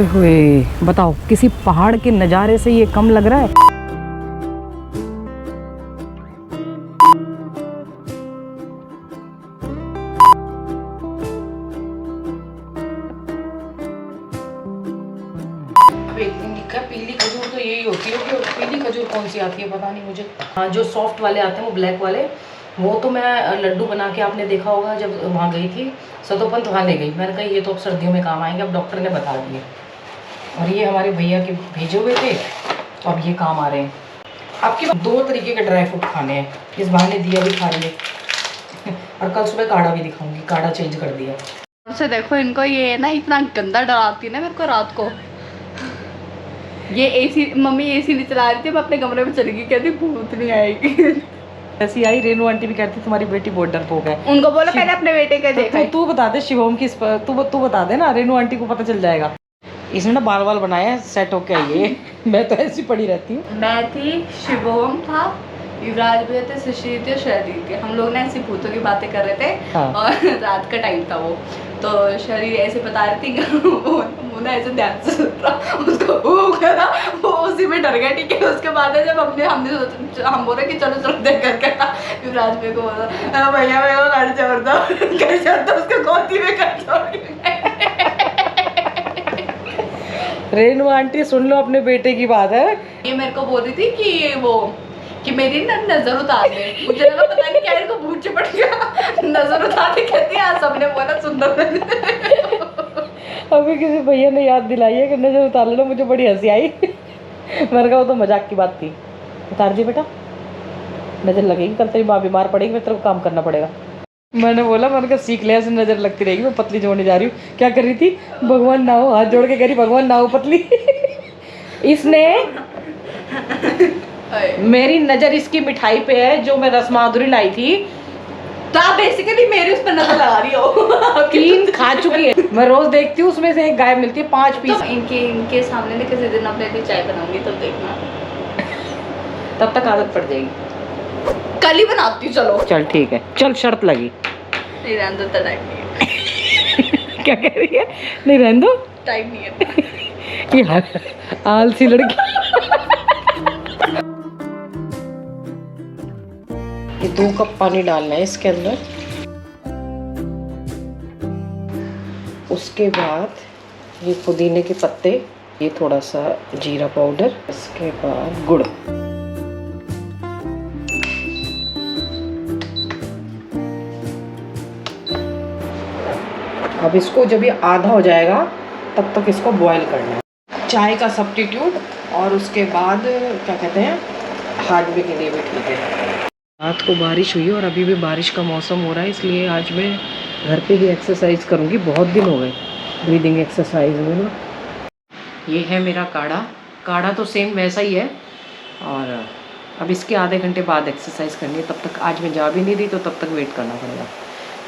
ओए होए, बताओ किसी पहाड़ के नज़ारे से ये कम लग रहा है? अब एक दिन दिखा पीली खजूर तो यही होती है कि पीली खजूर कौन सी आती है पता नहीं मुझे। हाँ, जो सॉफ्ट वाले आते हैं वो ब्लैक वाले, वो तो मैं लड्डू बना के, आपने देखा होगा जब वहाँ गई थी सतोपंत, वहाँ ले गई। मैंने कहा ये तो अब सर्दियों में काम आएंगे, अब डॉक्टर ने बता दिए। और ये हमारे भैया के भेजे हुए थे, तो अब ये काम आ रहे हैं। आपके 2 तरीके के ड्राई फ्रूट खाने हैं, इस बहाने दिया भी खा लिए और कल सुबह काढ़ा भी दिखाऊंगी, काढ़ा चेंज कर दिया। अच्छा देखो इनको, ये ना इतना गंदा डराती है ना मेरे को रात को। ये एसी, मम्मी एसी नहीं चला रही थी, मैं अपने कमरे में चली गई, कहती भूत नहीं आएगी। ऐसी आई, रेनू आंटी भी कहती तुम्हारी बेटी बहुत डरपोक है। उनको बोलो पहले अपने बेटे का देखा। तू बता दे शिवम की, तू बता दे ना, रेनू आंटी को पता चल जाएगा। इसने ना बाल बाल बनाए हैं, सेट होके आई है। मैं तो ऐसी पड़ी रहती हूँ। मैं थी, शिवम था, युवराज भी थे, सुश्री थी, शरीर थी। हम लोग ना ऐसी भूतों की बातें कर रहे थे। हाँ। और रात का टाइम था वो, तो शरीर ऐसे बता रही थी, वो ना ऐसे ध्यान से सुन रहा, उसको वो करा, वो उसी में डर गया। ठीक है, उसके बाद जब हम बोले कि चलो चलो देख करके, युवराज मेरे को बोला भैया मेरे को घर छोड़ दो, घर छोड़ दो, उसको गोदी में कर दो। रेनू आंटी सुन लो, अपने बेटे की बात है। ये मेरे को बोल रही थी कि वो, कि मेरी ना नजर उतार ले। मुझे लगा पता नहीं क्या इनको भूत चढ़ गया, नजर उतार के कहती है। सबने बोला सुंदर। अभी किसी भैया ने याद दिलाई है कि नजर उतार लेना, मुझे बड़ी हंसी आई। मैंने कहा वो तो मजाक की बात थी। उतार दी बेटा, नजर लगेगी, कल तेरी माँ बीमार पड़ेगी, फिर तेरे को काम करना पड़ेगा। मैंने कहा सीख ले, ऐसे नजर लगती रहेगी, मैं पतली जोड़ने जा रही हूँ। क्या कर रही थी? भगवान ना हो, हाथ जोड़ के कह रही भगवान ना हो पतली। इसने मेरी नजर इसकी मिठाई पे है जो मैं रसमाधुरी लाई थी, तो आप बेसिकली मेरे उस पर नजर लगा रही हो। 3 खा चुकी है। मैं रोज देखती हूँ, उसमें से एक गायब मिलती है, 5 पीस। तो इनके सामने ना किसी दिन अपने लिए चाय बनाऊंगी, तब देखना। तब तक आदत पड़ जाएगी। कल ही बनाती हूँ, चलो। चल ठीक है, चल शर्त लगी। नहीं रहने दो, टाइम नहीं है। क्या कह रही है? नहीं रहने दो, टाइम नहीं है। ये आलसी लड़की। ये 2 कप पानी डालना है इसके अंदर। उसके बाद ये पुदीने के पत्ते, ये थोड़ा सा जीरा पाउडर, इसके बाद गुड़। अब इसको जब ये आधा हो जाएगा तब तक इसको बॉईल करना है। चाय का सब्स्टिट्यूट, और उसके बाद क्या कहते हैं, हाजमे के लिए भी ठीक है। रात को बारिश हुई और अभी भी बारिश का मौसम हो रहा है, इसलिए आज मैं घर पे ही एक्सरसाइज करूँगी। बहुत दिन हो गए ब्रीदिंग एक्सरसाइज में ना। ये है मेरा काढ़ा तो सेम वैसा ही है। और अब इसके आधे घंटे बाद एक्सरसाइज करनी है, तब तक आज मैं जा भी नहीं रही, तो तब तक वेट करना पड़ेगा।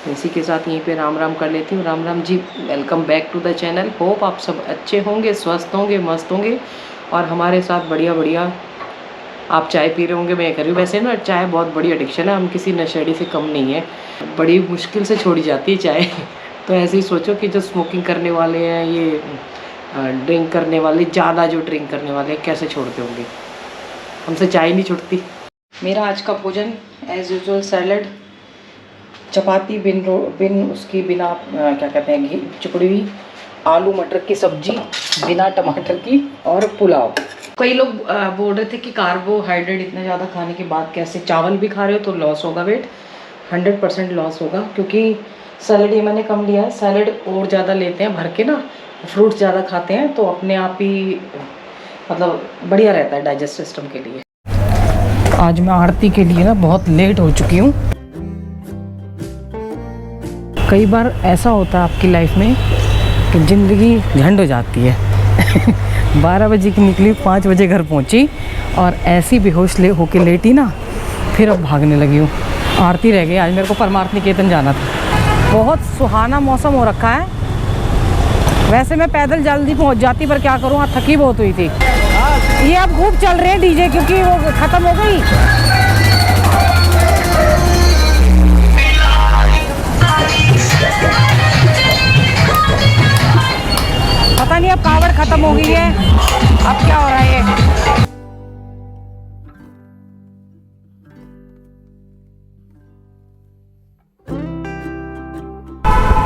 इसी के साथ यहीं पे राम राम कर लेती हूँ। Ram Ram ji, welcome back to the channel. Hope आप सब अच्छे होंगे, स्वस्थ होंगे, मस्त होंगे, और हमारे साथ बढ़िया आप चाय पी रहे होंगे, मैं कर रही हूँ। वैसे ना चाय बहुत बड़ी एडिक्शन है, हम किसी नशेड़ी से कम नहीं है, बड़ी मुश्किल से छोड़ी जाती है चाय। तो ऐसे ही सोचो कि जो स्मोकिंग करने वाले हैं, ये ड्रिंक करने वाले, ज़्यादा जो ड्रिंक करने वाले हैं, कैसे छोड़ते होंगे, हमसे चाय नहीं छूटती। मेरा आज का भोजन एज यूजुअल सैलड, चपाती बिन उसकी बिना क्या कहते हैं, घी चिपड़ी हुई, आलू मटर की सब्जी बिना टमाटर की, और पुलाव। कई लोग बोल रहे थे कि कार्बोहाइड्रेट इतना ज़्यादा खाने के बाद कैसे, चावल भी खा रहे हो तो लॉस होगा वेट। 100% लॉस होगा, क्योंकि सैलड ये मैंने कम लिया है। सैलड और ज़्यादा लेते हैं भर के ना, फ्रूट्स ज़्यादा खाते हैं, तो अपने आप ही मतलब बढ़िया रहता है डाइजेस्ट सिस्टम के लिए। आज मैं आरती के लिए ना बहुत लेट हो चुकी हूँ। कई बार ऐसा होता है आपकी लाइफ में कि ज़िंदगी झंड हो जाती है। 12 बजे की निकली, 5 बजे घर पहुंची, और ऐसी बेहोश होके लेटी ना, फिर अब भागने लगी हूँ। आरती रह गई। आज मेरे को परमार्थ निकेतन जाना था। बहुत सुहाना मौसम हो रखा है। वैसे मैं पैदल जल्दी पहुँच जाती, पर क्या करूँ, आज थकी बहुत हुई थी। ये अब खूब चल रहे हैं डीजे, क्योंकि वो ख़त्म हो गई। पता नहीं अब कावड़ खत्म हो गई है। अब क्या हो रहा है?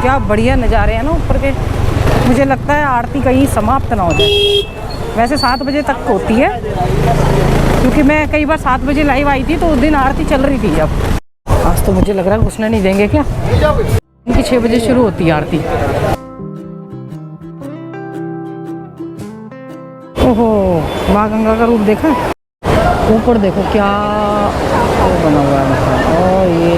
क्या बढ़िया नज़ारे हैं ना ऊपर के। मुझे लगता है आरती कहीं समाप्त ना हो जाए। वैसे 7 बजे तक होती है, क्योंकि मैं कई बार 7 बजे लाइव आई थी तो उस दिन आरती चल रही थी। अब आज तो मुझे लग रहा है घुसने नहीं देंगे क्या। इनकी 6 बजे शुरू होती है आरती। ओहो, माँ गंगा का रूप देखा। ऊपर देखो क्या बना हुआ है। और ये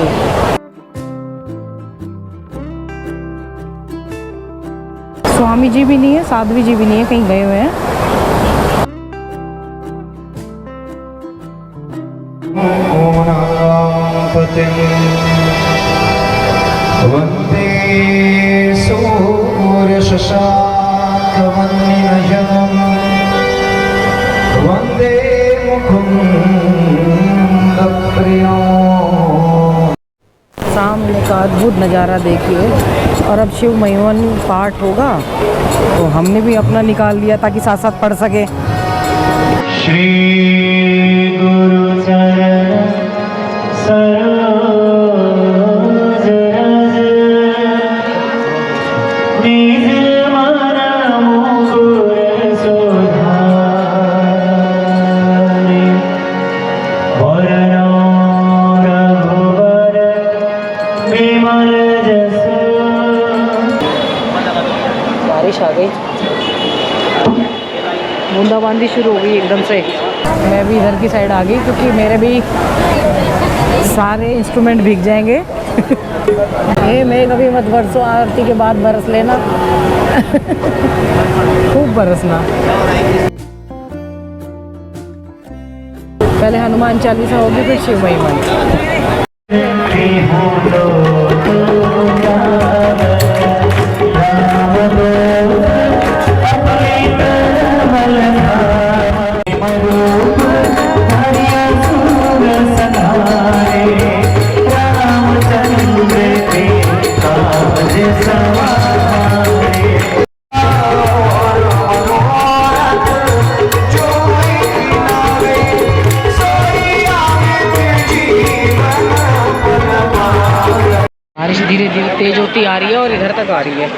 स्वामी जी भी नहीं है, साध्वी जी भी नहीं है, कहीं गए हुए हैं। वंदे सूर्य शशांक वन्निनयनं वंदे मुकुंद प्रियं। सामने का अद्भुत नज़ारा देखिए। और अब शिव महिमन पाठ होगा तो हमने भी अपना निकाल लिया ताकि साथ साथ पढ़ सके। श्री गुरु चरण सरोज रज निज मन मुकुर सुधारि वरनो रघुवर विमल जसु। बारिश आ गई, बूंदाबांदी शुरू हो गई एकदम से। मैं भी इधर की साइड आ गई क्योंकि मेरे भी सारे इंस्ट्रूमेंट भीग जाएंगे। ये मैं कभी मत बरसो, आरती के बाद बरस लेना। खूब बरसना। पहले हनुमान चालीसा होगी, फिर शिव महिमन। बारिश धीरे धीरे तेज होती आ रही है और इधर तक आ रही है।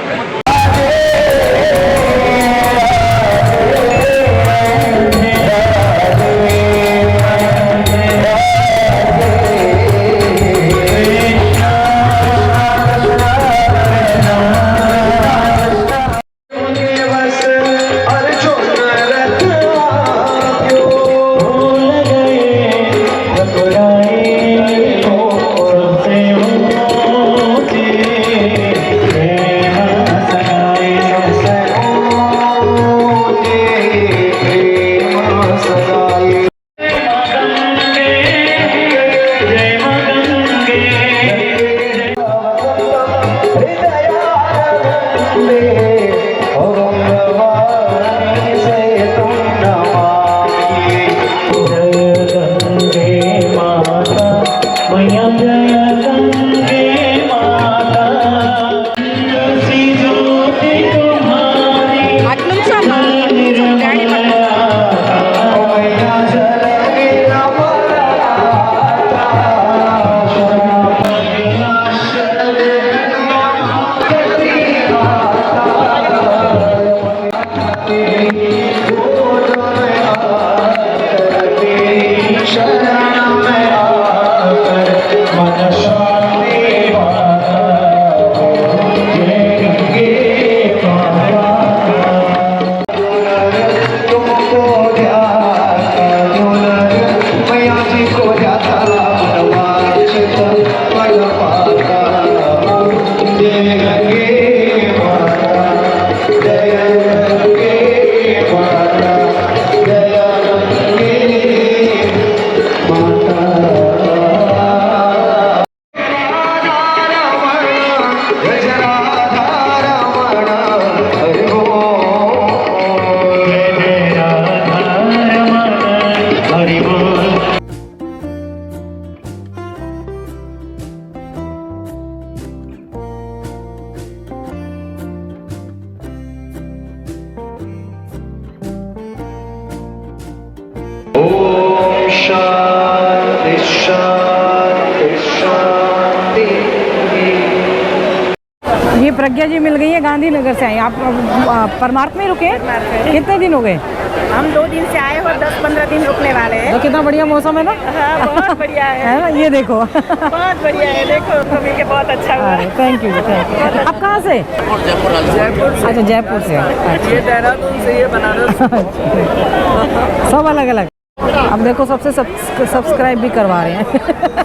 ये प्रज्ञा जी मिल गई है, गांधीनगर से आई। आप परमार्थ में रुके हैं? कितने दिन हो गए? हम 2 दिन से आए और 10-15 दिन रुकने वाले हैं। तो कितना बढ़िया मौसम है ना? हाँ, बहुत बढ़िया है ना? ये देखो बहुत बढ़िया है। देखो तो मिलके बहुत अच्छा हुआ। Thank you thank you. आप कहाँ से? जयपुर से। अच्छा जयपुर से। ये देहरादून से, ये बनारस। सब अलग अलग। अब देखो सबसे सब्सक्राइब भी करवा रहे हैं।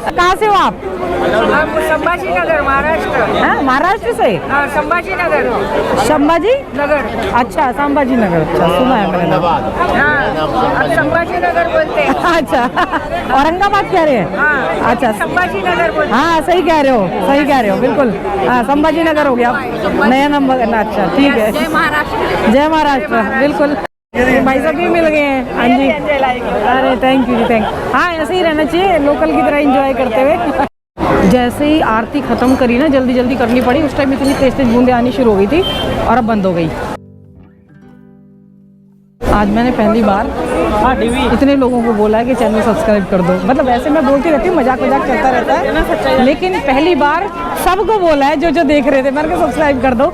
कहाँ से हो आप? हम संभाजी नगर, महाराष्ट्र। हाँ, महाराष्ट्र से? हाँ, संभाजी नगर। संभाजी नगर। अच्छा, संभाजी नगर। अच्छा, सुना है मैंने। हाँ, अब संभाजी नगर बोलते हैं। अच्छा, औरंगाबाद कह रहे हैं? हाँ, अच्छा, संभाजी नगर बोलते हैं। हाँ सही कह रहे हो, सही कह रहे हो, बिल्कुल। हाँ, संभाजी नगर हो गया नया नंबर। अच्छा ठीक है, जय महाराष्ट्र। जय महाराष्ट्र, बिल्कुल। भाई साहब भी मिल गए हैं। हाँ जी, अरे थैंक यू जी, थैंक। हाँ, ऐसे ही रहना चाहिए, लोकल की तरह एंजॉय करते हुए। जैसे ही आरती खत्म करी ना, जल्दी जल्दी करनी पड़ी। उस टाइम इतनी तेज तेज बूंदें आनी शुरू हो गई थी और अब बंद हो गई। आज मैंने पहली बार इतने लोगों को बोला है कि चैनल सब्सक्राइब कर दो। मतलब ऐसे मैं बोलती रहती हूँ, मजाक मजाक चलता रहता है, लेकिन पहली बार सबको बोला है जो जो देख रहे थे, मैंने कहा सब्सक्राइब कर दो।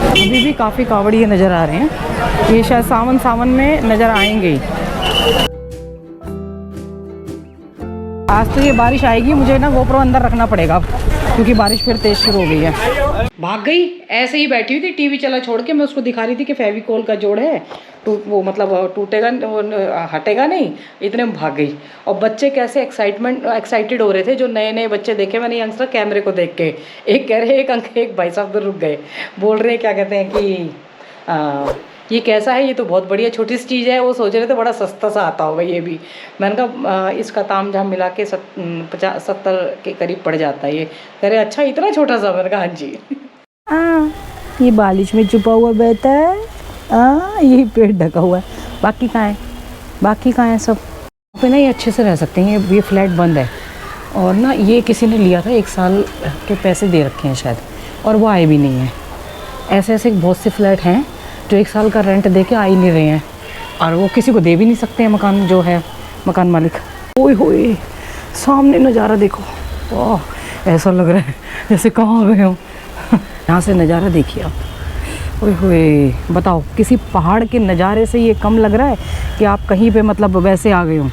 अभी भी काफ़ी कावड़िए नज़र आ रहे हैं। ये शायद सावन में नज़र आएंगे। आज तो ये बारिश आएगी, मुझे ना GoPro अंदर रखना पड़ेगा अब, क्योंकि बारिश फिर तेज़ शुरू हो गई है। भाग गई, ऐसे ही बैठी हुई थी, टीवी चला छोड़ के। मैं उसको दिखा रही थी कि फेविकोल का जोड़ है, वो मतलब टूटेगा, हटेगा नहीं, इतने में भाग गई। और बच्चे कैसे एक्साइटेड हो रहे थे, जो नए नए बच्चे देखे मैंने यंगस्टर कैमरे को देख के। एक कह रहे, एक भाई साहब तो रुक गए, बोल रहे हैं क्या कहते हैं कि ये कैसा है, ये तो बहुत बढ़िया छोटी सी चीज़ है। वो सोच रहे थे बड़ा सस्ता सा आता होगा ये भी। मैंने कहा इसका ताम झाम मिला के 50-70 के करीब पड़ जाता है ये। कह रहे अच्छा इतना छोटा सा। मैंने कहा हाँ जी। ये बारिश में छुपा हुआ बहता है, यही पेट ढका हुआ है। बाकी कहाँ है सब पे ना, ये अच्छे से रह सकते हैं। ये फ्लैट बंद है और ना ये किसी ने लिया था, 1 साल के पैसे दे रखे हैं शायद, और वो आए भी नहीं हैं। ऐसे बहुत से फ्लैट हैं जो 1 साल का रेंट दे के आ ही नहीं रहे हैं, और वो किसी को दे भी नहीं सकते हैं, मकान जो है मकान मालिक। ओए होए, सामने नज़ारा देखो, वाह ऐसा लग रहा है जैसे कहाँ आ गए हो। यहाँ से नज़ारा देखिए आप। ओए होए, बताओ किसी पहाड़ के नज़ारे से ये कम लग रहा है कि आप कहीं पे मतलब वैसे आ गए हो।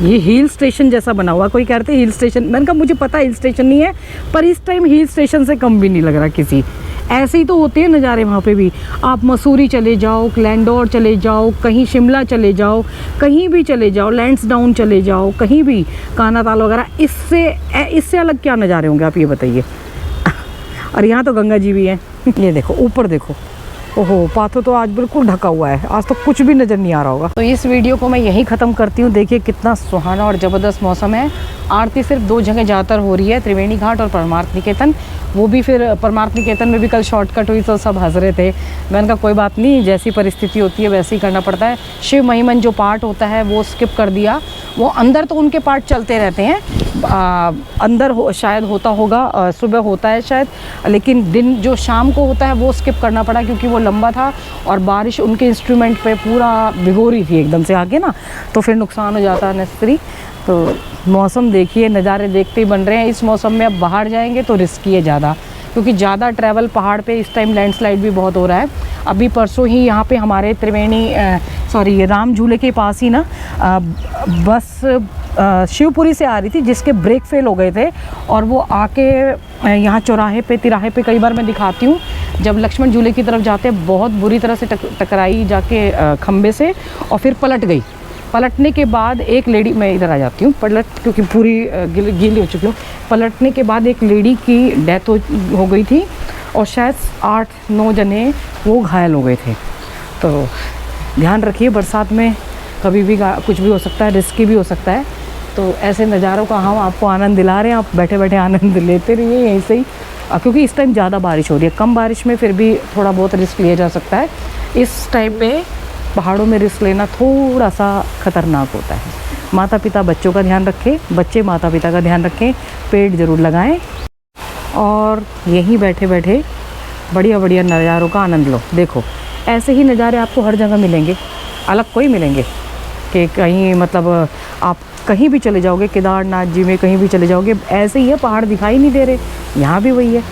ये हिल स्टेशन जैसा बना हुआ। कोई कहते हैं हिल स्टेशन, मैंने कहा मुझे पता है हिल स्टेशन नहीं है, पर इस टाइम हिल स्टेशन से कम भी नहीं लग रहा किसी। ऐसे ही तो होते हैं नज़ारे वहाँ पे भी। आप मसूरी चले जाओ, क्लैंडोर चले जाओ, कहीं शिमला चले जाओ, कहीं भी चले जाओ, लैंसडाउन चले जाओ, कहीं भी काना ताल वगैरह, इससे अलग क्या नज़ारे होंगे आप ये बताइए। और यहाँ तो गंगा जी भी हैं। ये देखो ऊपर देखो, ओहो पाथो तो आज बिल्कुल ढका हुआ है, आज तो कुछ भी नज़र नहीं आ रहा होगा। तो इस वीडियो को मैं यहीं ख़त्म करती हूँ। देखिए कितना सुहाना और ज़बरदस्त मौसम है। आरती सिर्फ 2 जगह ज़्यादातर हो रही है, त्रिवेणी घाट और परमार्थ निकेतन। वो भी फिर परमार्थ निकेतन में भी कल शॉर्टकट हुई तो सब हंस रहे थे। मैंने कहा कोई बात नहीं, जैसी परिस्थिति होती है वैसे ही करना पड़ता है। शिव महिमन जो पार्ट होता है वो स्किप कर दिया। वो अंदर तो उनके पार्ट चलते रहते हैं, अंदर शायद होता होगा, सुबह होता है शायद, लेकिन दिन जो शाम को होता है वो स्किप करना पड़ा क्योंकि वो लंबा था और बारिश उनके इंस्ट्रूमेंट पे पूरा भिगो रही थी एकदम से आके ना, तो फिर नुकसान हो जाता है नेसेसरी। तो मौसम देखिए, नज़ारे देखते ही बन रहे हैं। इस मौसम में अब बाहर जाएंगे तो रिस्की है ज़्यादा, क्योंकि ज़्यादा ट्रैवल पहाड़ पे इस टाइम लैंडस्लाइड भी बहुत हो रहा है। अभी परसों ही यहाँ पे हमारे राम झूले के पास ही ना बस शिवपुरी से आ रही थी जिसके ब्रेक फेल हो गए थे, और वो आके यहाँ तिराहे पे कई बार मैं दिखाती हूँ, जब लक्ष्मण झूले की तरफ जाते हैं बहुत बुरी तरह से टकराई जाके खम्बे से और फिर पलट गई। पलटने के बाद एक लेडी, मैं इधर आ जाती हूँ क्योंकि पूरी गीली हो चुकी हूँ। पलटने के बाद एक लेडी की डेथ हो गई थी और शायद 8-9 जने वो घायल हो गए थे। तो ध्यान रखिए, बरसात में कभी भी कुछ भी हो सकता है, रिस्की भी हो सकता है। तो ऐसे नज़ारों का हम आपको आनंद दिला रहे हैं, आप बैठे बैठे आनंद लेते रहिए यहीं से ही, क्योंकि इस टाइम ज़्यादा बारिश हो रही है। कम बारिश में फिर भी थोड़ा बहुत रिस्क लिया जा सकता है। इस टाइम पे पहाड़ों में रिस्क लेना थोड़ा सा ख़तरनाक होता है। माता पिता बच्चों का ध्यान रखें, बच्चे माता पिता का ध्यान रखें, पेड़ ज़रूर लगाएं और यहीं बैठे बैठे बढ़िया बढ़िया नज़ारों का आनंद लो। देखो ऐसे ही नज़ारे आपको हर जगह मिलेंगे, अलग कोई मिलेंगे कि कहीं मतलब आप कहीं भी चले जाओगे, केदारनाथ जी में कहीं भी चले जाओगे ऐसे ही है, पहाड़ दिखाई नहीं दे रहे। यहाँ भी वही है,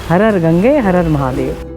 हर हर गंगे हर हर महादेव।